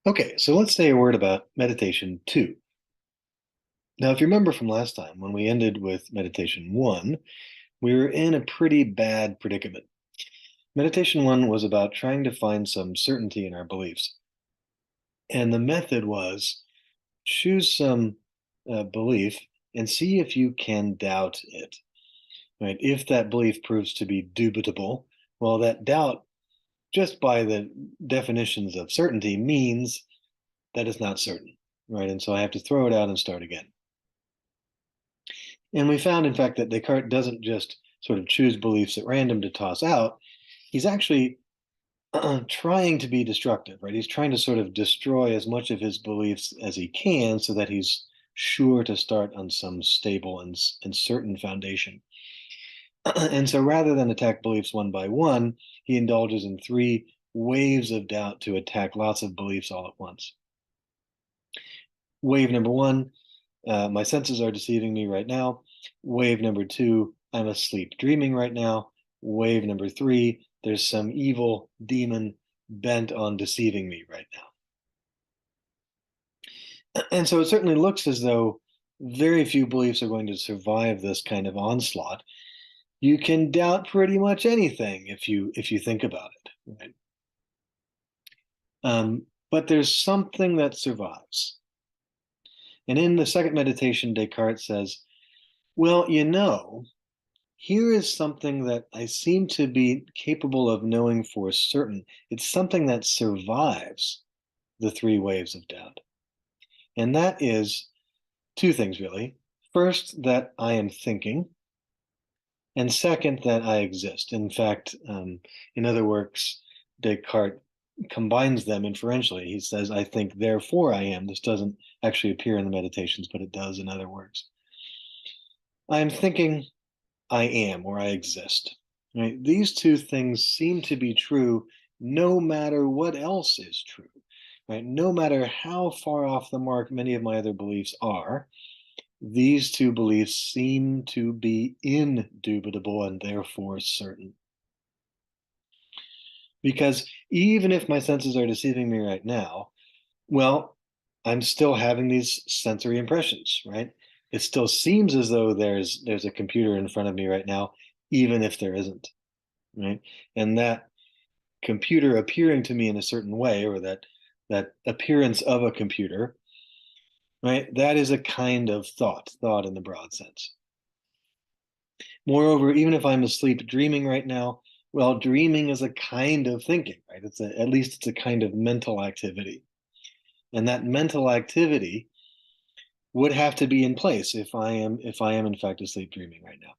Okay, so let's say a word about meditation 2. Now, if you remember from last time, when we ended with meditation 1, we were in a pretty bad predicament. Meditation 1 was about trying to find some certainty in our beliefs. And the method was choose some belief and see if you can doubt it. Right? If that belief proves to be dubitable, well, that doubt, just by the definitions of certainty, means that it's not certain. Right? And so I have to throw it out and start again. And we found, in fact, that Descartes doesn't just sort of choose beliefs at random to toss out. He's actually trying to be destructive, right? He's trying to sort of destroy as much of his beliefs as he can so that he's sure to start on some stable and certain foundation. And so rather than attack beliefs one by one, he indulges in three waves of doubt to attack lots of beliefs all at once. Wave number one, my senses are deceiving me right now. Wave number two, I'm asleep dreaming right now. Wave number three, there's some evil demon bent on deceiving me right now. And so it certainly looks as though very few beliefs are going to survive this kind of onslaught. You can doubt pretty much anything if you think about it, right? But there's something that survives. And in the second meditation, Descartes says, well, here is something that I seem to be capable of knowing for certain. It's something that survives the three waves of doubt. And that is two things, really. First, that I am thinking, and second, that I exist. In fact, in other works, Descartes combines them inferentially. He says, I think, therefore I am. This doesn't actually appear in the meditations, but it does in other works. I am thinking, I am, or I exist. Right? These two things seem to be true no matter what else is true. Right? No matter how far off the mark many of my other beliefs are, these two beliefs seem to be indubitable and therefore certain. Because even if my senses are deceiving me right now, well, I'm still having these sensory impressions, right? It still seems as though there's a computer in front of me right now, even if there isn't, right? And that computer appearing to me in a certain way, or that appearance of a computer, right? That is a kind of thought in the broad sense. Moreover, even if I'm asleep dreaming right now, well, dreaming is a kind of thinking, right? At least it's a kind of mental activity. And that mental activity would have to be in place if I am in fact asleep dreaming right now.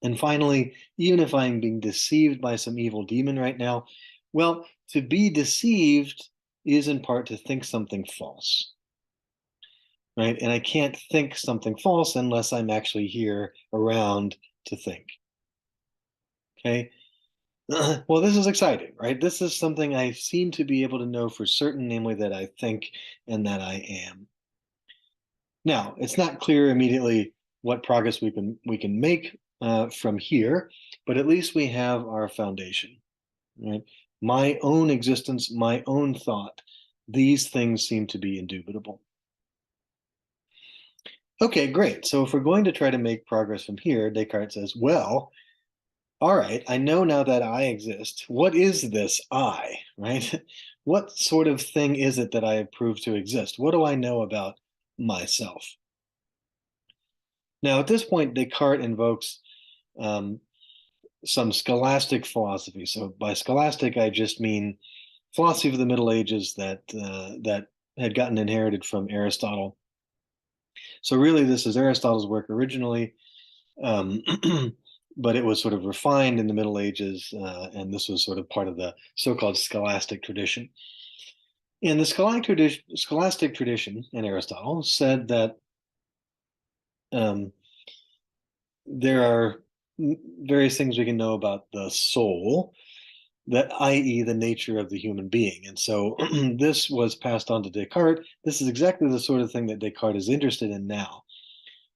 And finally, even if I'm being deceived by some evil demon right now, well, to be deceived is in part to think something false, right? And I can't think something false unless I'm actually here around to think. Okay. Well, this is exciting, right? This is something I seem to be able to know for certain, namely that I think and that I am. Now, it's not clear immediately what progress we can make from here, but at least we have our foundation, right? My own existence, my own thought, these things seem to be indubitable. Okay, great. So if we're going to try to make progress from here, Descartes says, well, all right, I know now that I exist. What is this I, right? What sort of thing is it that I have proved to exist? What do I know about myself? Now, at this point, Descartes invokes um, some scholastic philosophy. So by scholastic, I just mean philosophy of the Middle Ages that had gotten inherited from Aristotle. So really, this is Aristotle's work originally, um, but it was sort of refined in the Middle Ages, and this was sort of part of the so-called scholastic tradition. And the scholastic tradition in Aristotle said that um, there are various things we can know about the soul, that i.e. the nature of the human being. And so this was passed on to Descartes. This is exactly the sort of thing that Descartes is interested in now,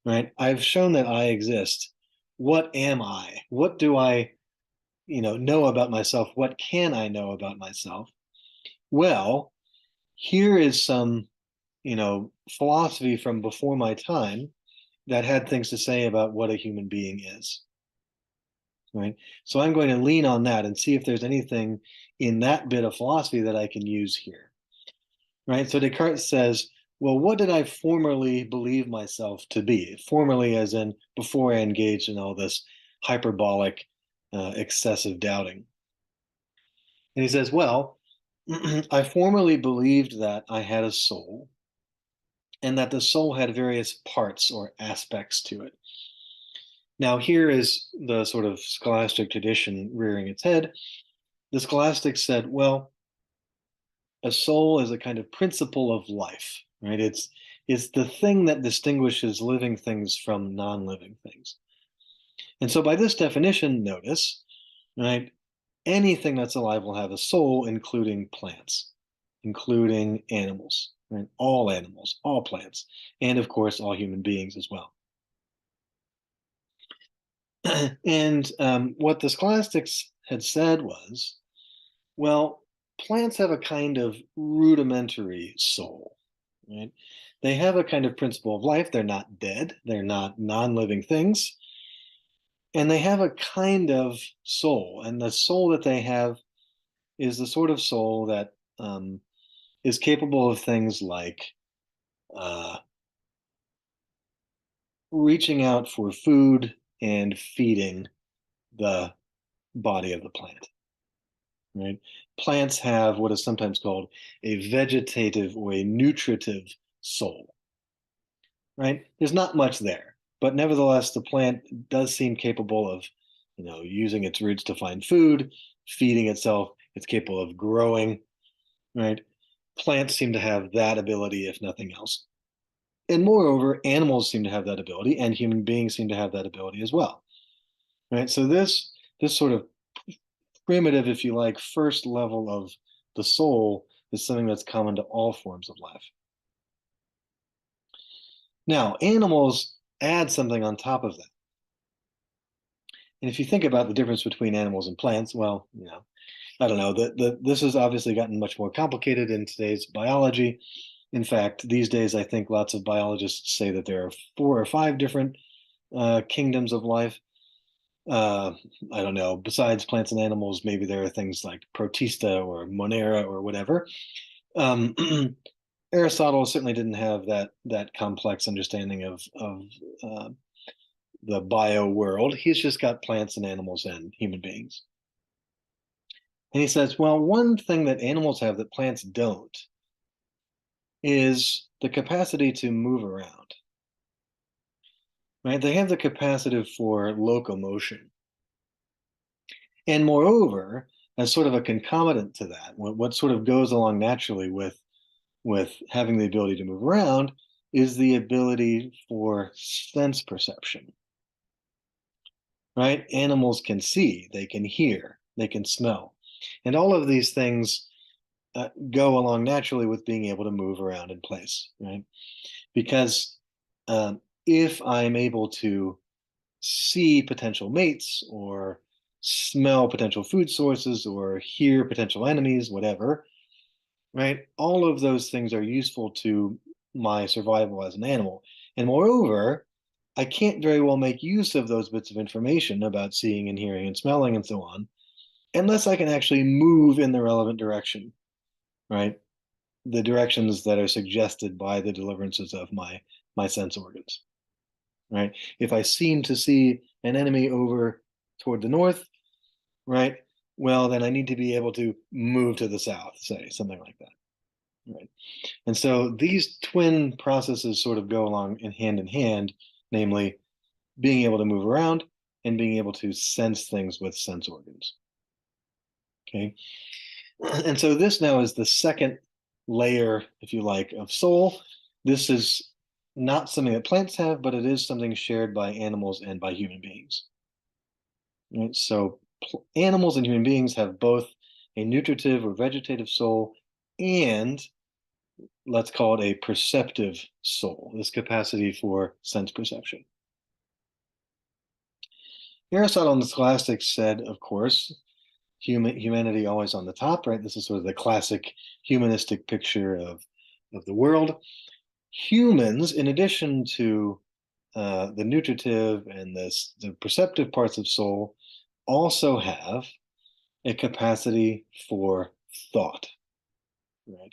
right? I've shown that I exist. What am I? What do I, know about myself? What can I know about myself? Well, here is some, philosophy from before my time that had things to say about what a human being is, right? So I'm going to lean on that and see if there's anything in that bit of philosophy that I can use here, right? So Descartes says, well, what did I formerly believe myself to be? Formerly, as in before I engaged in all this hyperbolic, excessive doubting. And he says, well, I formerly believed that I had a soul and that the soul had various parts or aspects to it. Now, here is the sort of scholastic tradition rearing its head. The scholastics said, well, a soul is a kind of principle of life, right? It's the thing that distinguishes living things from non-living things. And so by this definition, notice, right, anything that's alive will have a soul, including plants, including animals, right? All animals, all plants, and of course, all human beings as well. And what the scholastics had said was, well, plants have a kind of rudimentary soul, right? They have a kind of principle of life. They're not dead, they're not non-living things, and they have a kind of soul. And the soul that they have is the sort of soul that is capable of things like uh, reaching out for food and feeding the body of the plant, right? Plants have what is sometimes called a vegetative or a nutritive soul, right? There's not much there, but nevertheless, the plant does seem capable of, using its roots to find food, feeding itself. It's capable of growing, right? Plants seem to have that ability, if nothing else. And moreover, animals seem to have that ability, and human beings seem to have that ability as well, right? So this sort of primitive, if you like, first level of the soul is something that's common to all forms of life. Now, animals add something on top of that. And if you think about the difference between animals and plants, well, I don't know. This has obviously gotten much more complicated in today's biology. In fact, these days, I think lots of biologists say that there are 4 or 5 different kingdoms of life. Uh, I don't know. Besides plants and animals, maybe there are things like Protista or Monera or whatever. Um, Aristotle certainly didn't have that complex understanding of uh, the bio world. He's just got plants and animals and human beings. And he says, well, one thing that animals have that plants don't is the capacity to move around, right? They have the capacity for locomotion. And moreover, as sort of a concomitant to that, what sort of goes along naturally with having the ability to move around is the ability for sense perception, right? Animals can see, they can hear, they can smell. And all of these things go along naturally with being able to move around in place, right? Because if I'm able to see potential mates or smell potential food sources or hear potential enemies, whatever, right? All of those things are useful to my survival as an animal. And moreover, I can't very well make use of those bits of information about seeing and hearing and smelling and so on unless I can actually move in the relevant direction, right? The directions that are suggested by the deliverances of my sense organs, right? If I seem to see an enemy over toward the north, right? Well, then I need to be able to move to the south, say something like that, right? And so these twin processes sort of go along in hand, namely being able to move around and being able to sense things with sense organs. Okay. And so this now is the second layer, if you like, of soul. This is not something that plants have, but it is something shared by animals and by human beings. Right? So animals and human beings have both a nutritive or vegetative soul and let's call it a perceptive soul, this capacity for sense perception. Aristotle and the scholastics said, of course, humanity always on the top, right? This is sort of the classic humanistic picture of the world. Humans, in addition to the nutritive and the perceptive parts of soul, also have a capacity for thought, right?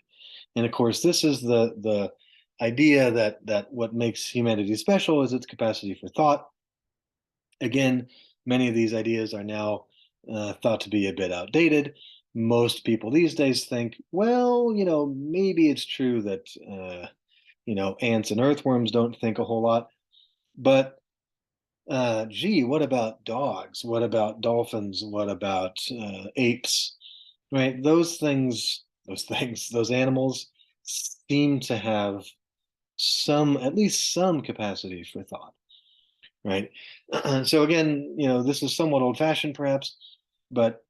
And of course, this is the idea that what makes humanity special is its capacity for thought. Again, many of these ideas are now thought to be a bit outdated. Most people these days think, well, maybe it's true that ants and earthworms don't think a whole lot, but gee, what about dogs? What about dolphins? What about apes? Right? Those animals seem to have at least some capacity for thought, right? So again, this is somewhat old-fashioned perhaps, but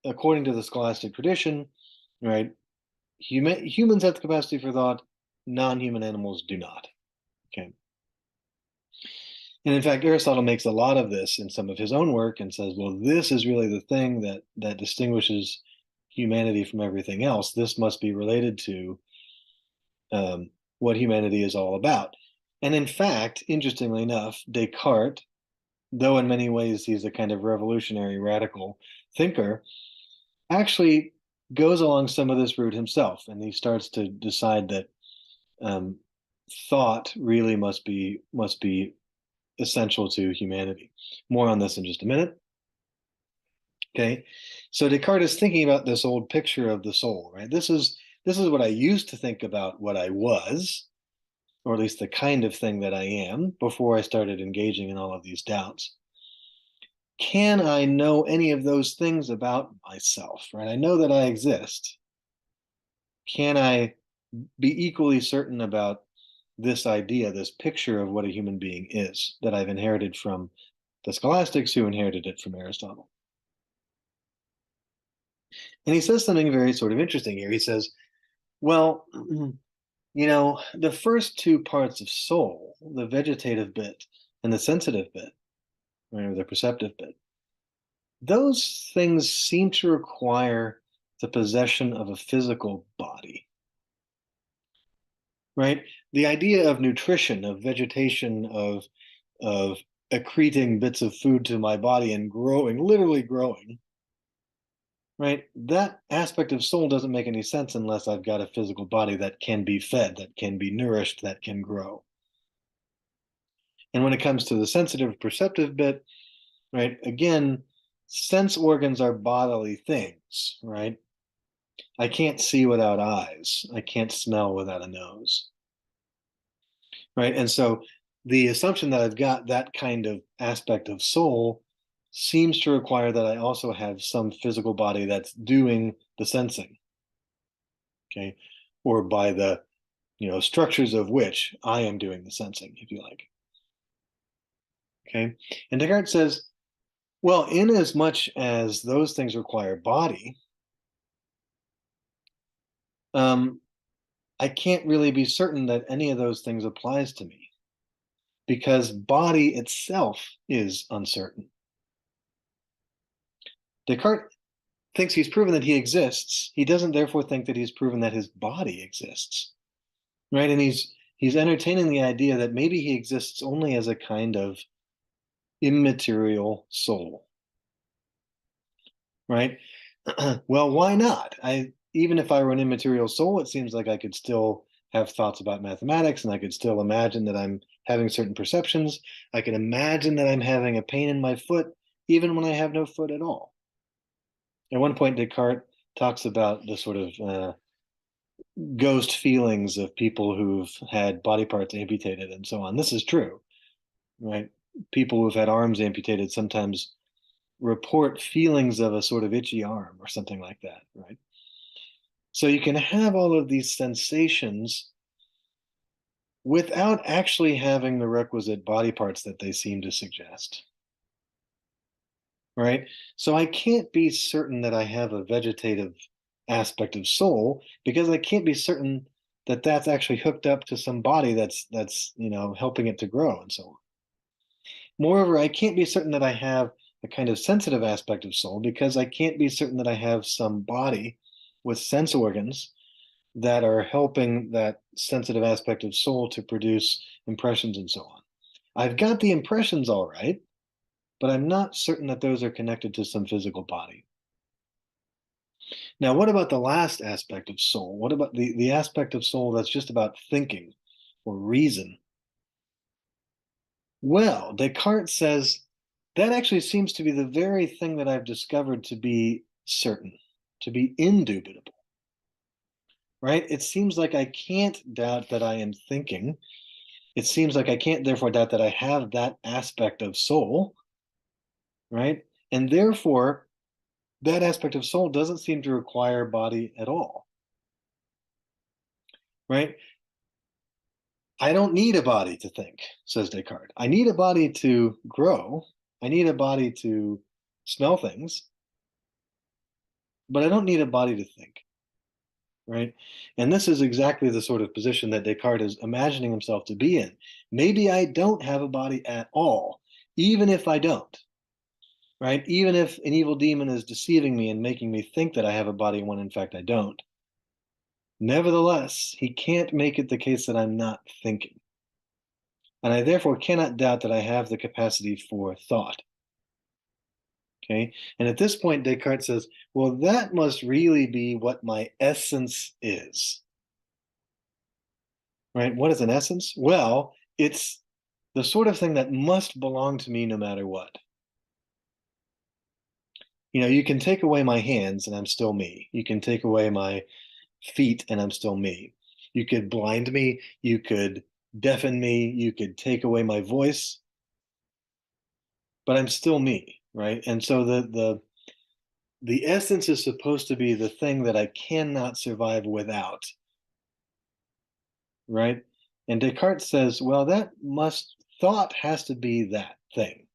according to the scholastic tradition, right, humans have the capacity for thought, non-human animals do not. Okay. And in fact, Aristotle makes a lot of this in some of his own work and says, well, this is really the thing that distinguishes humanity from everything else. This must be related to um, what humanity is all about. And in fact, interestingly enough, Descartes, though in many ways he's a kind of revolutionary radical thinker, actually goes along some of this route himself, and he starts to decide that um, thought really must be essential to humanity. More on this in just a minute. Okay, so Descartes is thinking about this old picture of the soul, right? This is what I used to think about what I was, or at least the kind of thing that I am, before I started engaging in all of these doubts. Can I know any of those things about myself, right? I know that I exist. Can I be equally certain about this idea, this picture of what a human being is that I've inherited from the scholastics who inherited it from Aristotle? And he says something very sort of interesting here. He says, well, the first two parts of soul, the vegetative bit and the sensitive bit, or the perceptive bit, those things seem to require the possession of a physical body, right? The idea of nutrition, of vegetation, of accreting bits of food to my body and growing, literally growing, right? That aspect of soul doesn't make any sense unless I've got a physical body that can be fed, that can be nourished, that can grow. And when it comes to the sensitive perceptive bit, right, again, sense organs are bodily things, right? I can't see without eyes. I can't smell without a nose, right? And so the assumption that I've got that kind of aspect of soul seems to require that I also have some physical body that's doing the sensing, okay? Or by the, structures of which I am doing the sensing, if you like, okay? And Descartes says, well, in as much as those things require body, um, I can't really be certain that any of those things applies to me because body itself is uncertain. Descartes thinks he's proven that he exists. He doesn't therefore think that he's proven that his body exists, right? And he's entertaining the idea that maybe he exists only as a kind of immaterial soul, right? Well, why not? Even if I were an immaterial soul, it seems like I could still have thoughts about mathematics, and I could still imagine that I'm having certain perceptions. I can imagine that I'm having a pain in my foot, even when I have no foot at all. At one point, Descartes talks about the sort of ghost feelings of people who've had body parts amputated and so on. This is true, right? People who've had arms amputated sometimes report feelings of a sort of itchy arm or something like that, right? So you can have all of these sensations without actually having the requisite body parts that they seem to suggest, right? So I can't be certain that I have a vegetative aspect of soul because I can't be certain that that's actually hooked up to some body that's helping it to grow and so on. Moreover, I can't be certain that I have a kind of sensitive aspect of soul because I can't be certain that I have some body with sense organs that are helping that sensitive aspect of soul to produce impressions and so on. I've got the impressions all right, but I'm not certain that those are connected to some physical body. Now, what about the last aspect of soul? What about the aspect of soul that's just about thinking or reason? Well, Descartes says that actually seems to be the very thing that I've discovered to be certain, to be indubitable, right? It seems like I can't doubt that I am thinking. It seems like I can't therefore doubt that I have that aspect of soul, right? And therefore, that aspect of soul doesn't seem to require body at all, right? I don't need a body to think, says Descartes. I need a body to grow. I need a body to smell things, but I don't need a body to think, right? And this is exactly the sort of position that Descartes is imagining himself to be in. Maybe I don't have a body at all, even if I don't, right? Even if an evil demon is deceiving me and making me think that I have a body when in fact I don't. Nevertheless, he can't make it the case that I'm not thinking. And I therefore cannot doubt that I have the capacity for thought. Okay. And at this point, Descartes says, well, that must really be what my essence is. Right? What is an essence? Well, it's the sort of thing that must belong to me no matter what. You can take away my hands and I'm still me. You can take away my feet and I'm still me. You could blind me, you could deafen me, you could take away my voice, but I'm still me, right? And so the essence is supposed to be the thing that I cannot survive without, right? And Descartes says, well, thought has to be that thing.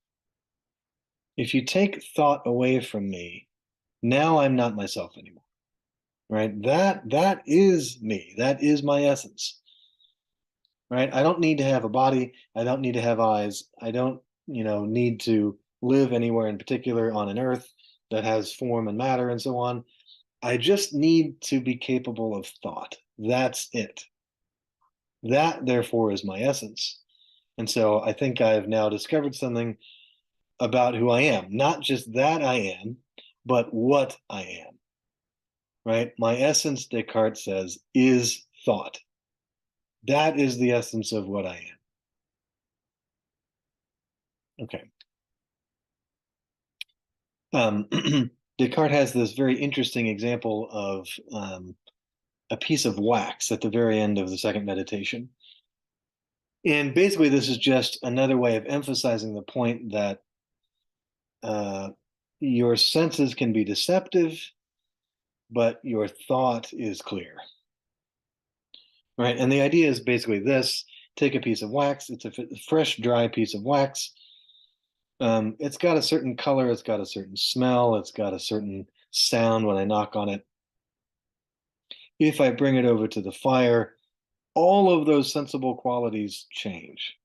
If you take thought away from me, now I'm not myself anymore, right? That is me. That is my essence, right? I don't need to have a body. I don't need to have eyes. I don't, need to live anywhere in particular on an earth that has form and matter and so on. I just need to be capable of thought. That's it. That, therefore, is my essence. And so I think I've now discovered something about who I am. Not just that I am, but what I am, right? My essence, Descartes says, is thought. That is the essence of what I am. Okay. Um, Descartes has this very interesting example of a piece of wax at the very end of the second meditation. And basically, this is just another way of emphasizing the point that uh, your senses can be deceptive, but your thought is clear, right? And the idea is basically this: take a piece of wax, it's a fresh, dry piece of wax. It's got a certain color, it's got a certain smell, it's got a certain sound when I knock on it. If I bring it over to the fire, all of those sensible qualities change,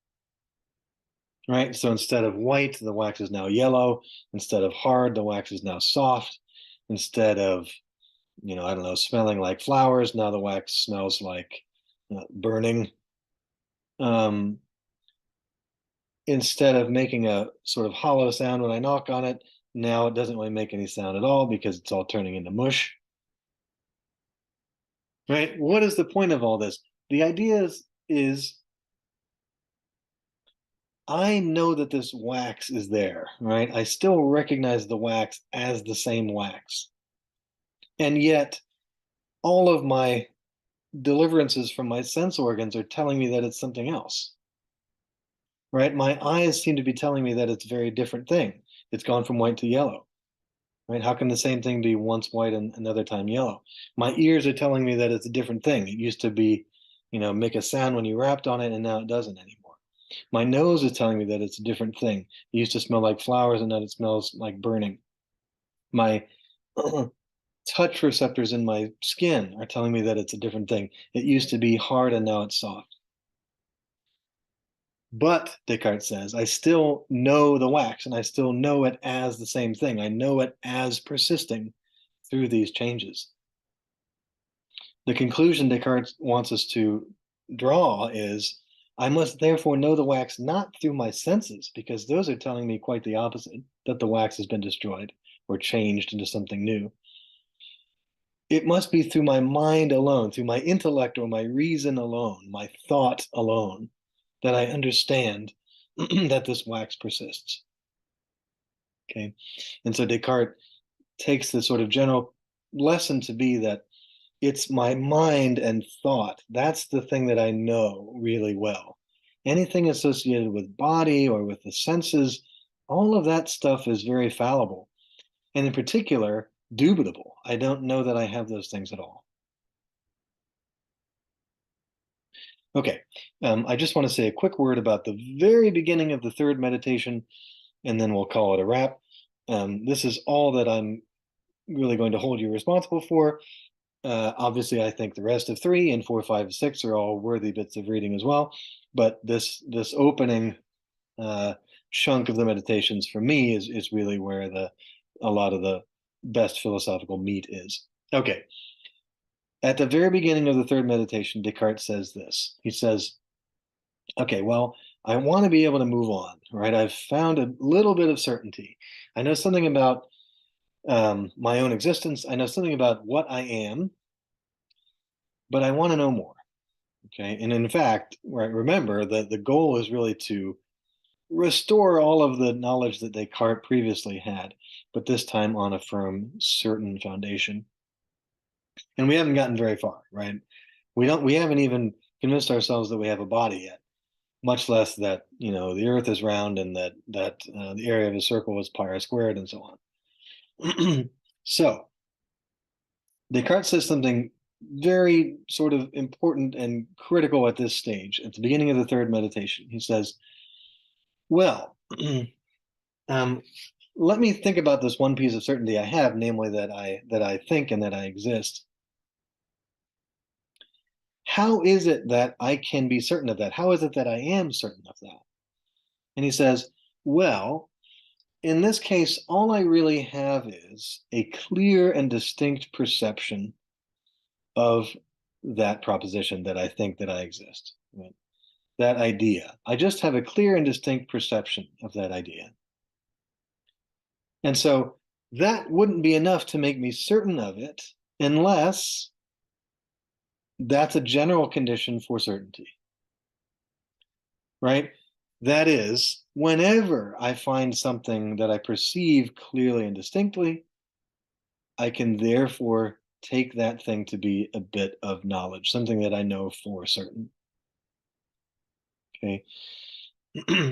right? So instead of white, the wax is now yellow. Instead of hard, the wax is now soft. Instead of, I don't know, smelling like flowers, now the wax smells like burning. Um, Instead of making a sort of hollow sound when I knock on it, now it doesn't really make any sound at all because it's all turning into mush. Right? What is the point of all this? The idea is I know that this wax is there, right? I still recognize the wax as the same wax. And yet, all of my deliverances from my sense organs are telling me that it's something else, right? My eyes seem to be telling me that it's a very different thing. It's gone from white to yellow, right? How can the same thing be once white and another time yellow? My ears are telling me that it's a different thing. It used to be, make a sound when you rapped on it, and now it doesn't anymore. My nose is telling me that it's a different thing. It used to smell like flowers, and now it smells like burning. My touch receptors in my skin are telling me that it's a different thing. It used to be hard, and now it's soft. But Descartes says, I still know the wax and I still know it as the same thing. I know it as persisting through these changes. The conclusion Descartes wants us to draw is I must therefore know the wax not through my senses, because those are telling me quite the opposite, that the wax has been destroyed or changed into something new. It must be through my mind alone, through my intellect or my reason alone, my thought alone, that I understand that this wax persists. Okay. And so Descartes takes the sort of general lesson to be that it's my mind and thought. That's the thing that I know really well. Anything associated with body or with the senses, all of that stuff is very fallible. And in particular, dubitable. I don't know that I have those things at all. Okay, I just want to say a quick word about the very beginning of the third meditation, and then we'll call it a wrap. This is all that I'm really going to hold you responsible for. Obviously, I think the rest of 3 and 4, 5, 6 are all worthy bits of reading as well. But this opening uh, chunk of the meditations for me is really where a lot of the best philosophical meat is. Okay, at the very beginning of the third meditation, Descartes says this. He says, "Okay, well, I want to be able to move on, right? I've found a little bit of certainty. I know something about my own existence. I know something about what I am, but I want to know more." Okay. And in fact, right, remember that the goal is really to restore all of the knowledge that Descartes previously had, but this time on a firm, certain foundation. And we haven't gotten very far, right? We haven't even convinced ourselves that we have a body yet, much less that, the earth is round and that the area of a circle is pi r squared and so on. So Descartes says something very sort of important and critical at this stage, at the beginning of the third meditation. He says, well, um, let me think about this one piece of certainty I have, namely that I think and that I exist. How is it that I can be certain of that? How is it that I am certain of that? And he says, well, in this case, all I really have is a clear and distinct perception of that proposition that I think that I exist. Right? That idea. I just have a clear and distinct perception of that idea. And so that wouldn't be enough to make me certain of it unless that's a general condition for certainty, right? That is, whenever I find something that I perceive clearly and distinctly, I can therefore take that thing to be a bit of knowledge, something that I know for certain. Okay.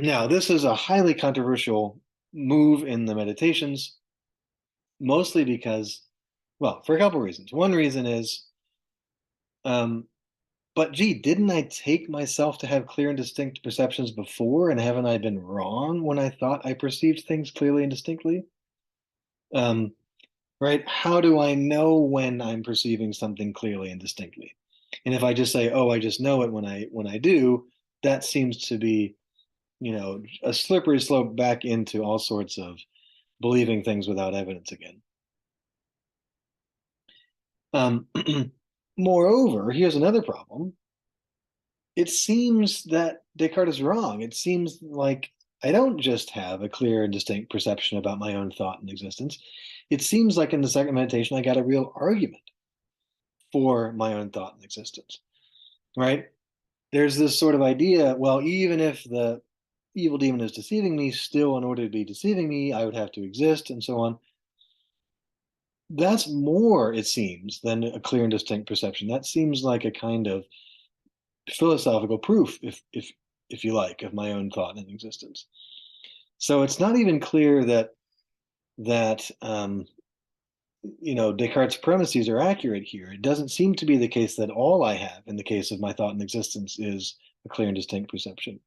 Now, this is a highly controversial move in the meditations, mostly because, well, for a couple of reasons. One reason is, um, but gee, didn't I take myself to have clear and distinct perceptions before? And haven't I been wrong when I thought I perceived things clearly and distinctly? Um, right? How do I know when I'm perceiving something clearly and distinctly? And if I just say, "Oh, I just know it when I do," that seems to be, a slippery slope back into all sorts of believing things without evidence again. Um, Moreover, here's another problem. It seems that Descartes is wrong. It seems like I don't just have a clear and distinct perception about my own thought and existence. It seems like in the second meditation, I got a real argument for my own thought and existence, right? There's this sort of idea, well, even if the evil demon is deceiving me, still, in order to be deceiving me, I would have to exist, and so on. That's more, it seems, than a clear and distinct perception. That seems like a kind of philosophical proof, if you like, of my own thought and existence. So it's not even clear that Descartes' premises are accurate here. It doesn't seem to be the case that all I have in the case of my thought and existence is a clear and distinct perception.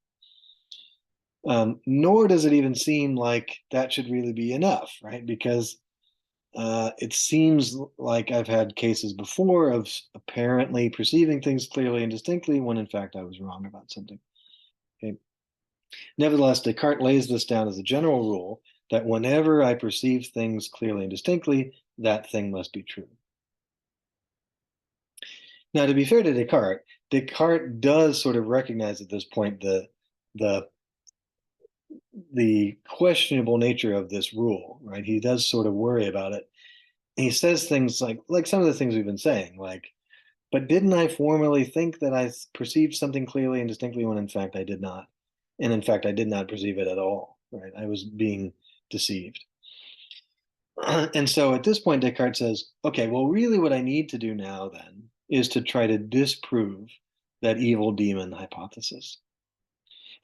Nor does it even seem like that should really be enough, right? Because it seems like I've had cases before of apparently perceiving things clearly and distinctly when in fact I was wrong about something. Okay. Nevertheless, Descartes lays this down as a general rule that whenever I perceive things clearly and distinctly, that thing must be true. Now, to be fair to Descartes, Descartes does sort of recognize at this point the the questionable nature of this rule, right? He does sort of worry about it. He says things like some of the things we've been saying, like, but didn't I formerly think that I perceived something clearly and distinctly when in fact I did not? And in fact, I did not perceive it at all, right? I was being deceived. And so at this point, Descartes says, okay, well, really what I need to do now then is to try to disprove that evil demon hypothesis.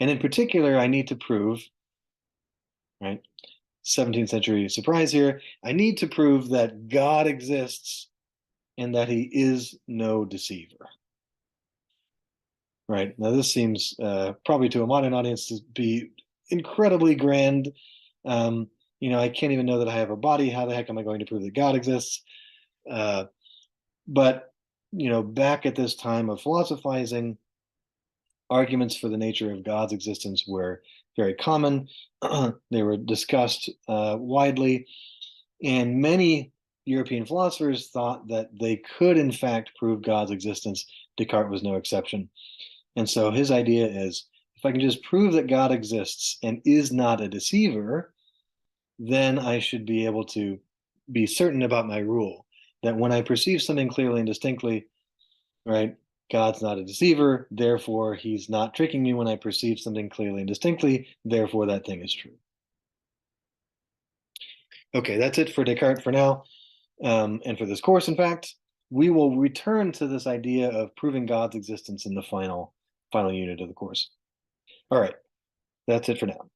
And in particular, I need to prove, right? 17th century surprise here. I need to prove that God exists and that he is no deceiver. Right. Now, this seems probably to a modern audience to be incredibly grand. Um, I can't even know that I have a body. How the heck am I going to prove that God exists? Uh, but, back at this time of philosophizing, arguments for the nature of God's existence were very common. They were discussed widely, and many European philosophers thought that they could, in fact, prove God's existence. Descartes was no exception. And so his idea is, if I can just prove that God exists and is not a deceiver, then I should be able to be certain about my rule that when I perceive something clearly and distinctly, right, God's not a deceiver, therefore he's not tricking me when I perceive something clearly and distinctly, therefore that thing is true. Okay, that's it for Descartes for now. And for this course, in fact, we will return to this idea of proving God's existence in the final unit of the course. All right, that's it for now.